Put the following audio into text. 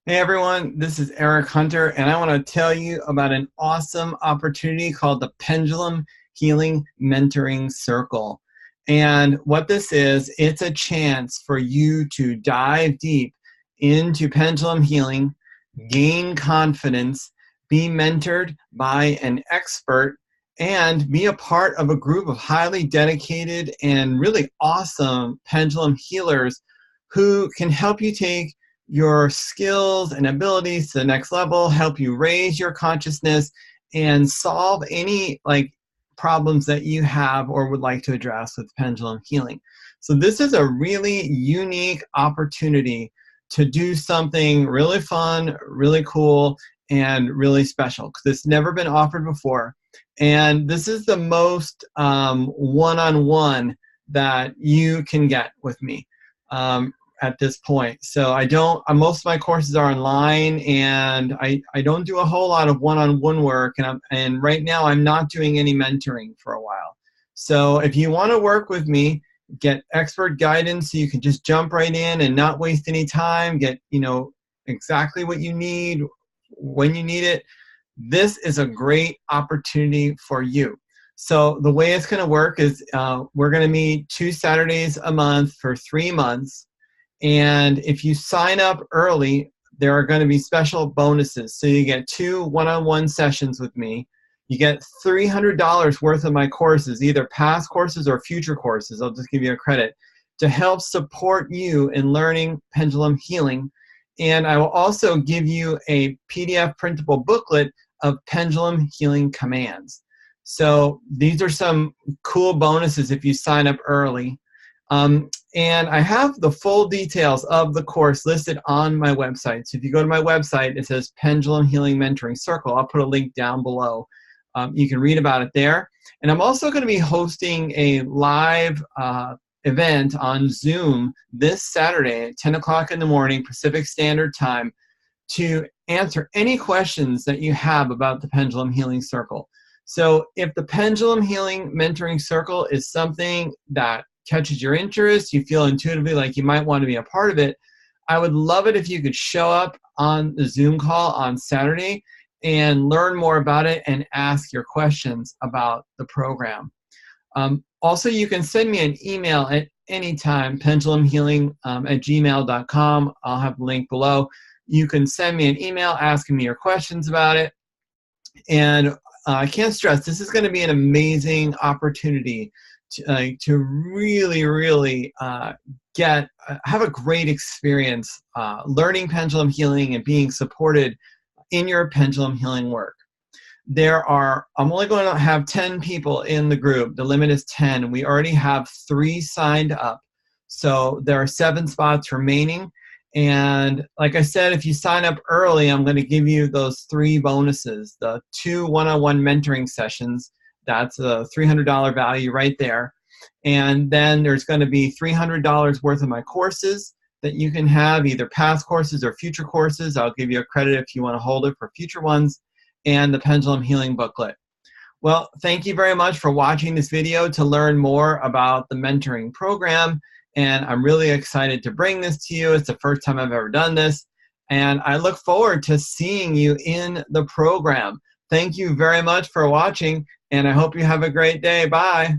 Hey everyone, this is Erich Hunter, and I want to tell you about an awesome opportunity called the Pendulum Healing Mentoring Circle. And what this is, it's a chance for you to dive deep into pendulum healing, gain confidence, be mentored by an expert, and be a part of a group of highly dedicated and really awesome pendulum healers who can help you take your skills and abilities to the next level, help you raise your consciousness, and solve any problems that you have or would like to address with pendulum healing. So this is a really unique opportunity to do something really fun, really cool, and really special because it's never been offered before. And this is the most one-on-one that you can get with me. At this point. So most of my courses are online, and I don't do a whole lot of one-on-one work, and right now I'm not doing any mentoring for a while. So if you want to work with me, get expert guidance so you can just jump right in and not waste any time, get exactly what you need when you need it, this is a great opportunity for you. So the way it's going to work is we're going to meet 2 Saturdays a month for 3 months. And if you sign up early, there are going to be special bonuses. So you get 2 one-on-one sessions with me. You get $300 worth of my courses, either past courses or future courses. I'll just give you a credit to help support you in learning pendulum healing. And I will also give you a PDF printable booklet of pendulum healing commands. So these are some cool bonuses if you sign up early. And I have the full details of the course listed on my website. So if you go to my website, it says Pendulum Healing Mentoring Circle. I'll put a link down below. You can read about it there. And I'm also going to be hosting a live event on Zoom this Saturday at 10 o'clock in the morning, Pacific Standard Time, to answer any questions that you have about the Pendulum Healing Circle. So if the Pendulum Healing Mentoring Circle is something that catches your interest, you feel intuitively like you might want to be a part of it, I would love it if you could show up on the Zoom call on Saturday and learn more about it and ask your questions about the program. Also, you can send me an email at any time, pendulumhealing@gmail.com. I'll have the link below. You can send me an email asking me your questions about it. And I can't stress, this is going to be an amazing opportunity to really have a great experience learning pendulum healing and being supported in your pendulum healing work. I'm only going to have 10 people in the group. The limit is 10. We already have 3 signed up. So there are 7 spots remaining. And like I said, if you sign up early, I'm going to give you those 3 bonuses. The 2 one-on-one mentoring sessions, that's a $300 value right there. And then there's going to be $300 worth of my courses that you can have, either past courses or future courses. I'll give you a credit if you want to hold it for future ones, and the Pendulum Healing booklet. Well, thank you very much for watching this video to learn more about the mentoring program. And I'm really excited to bring this to you. It's the first time I've ever done this. And I look forward to seeing you in the program. Thank you very much for watching, and I hope you have a great day. Bye.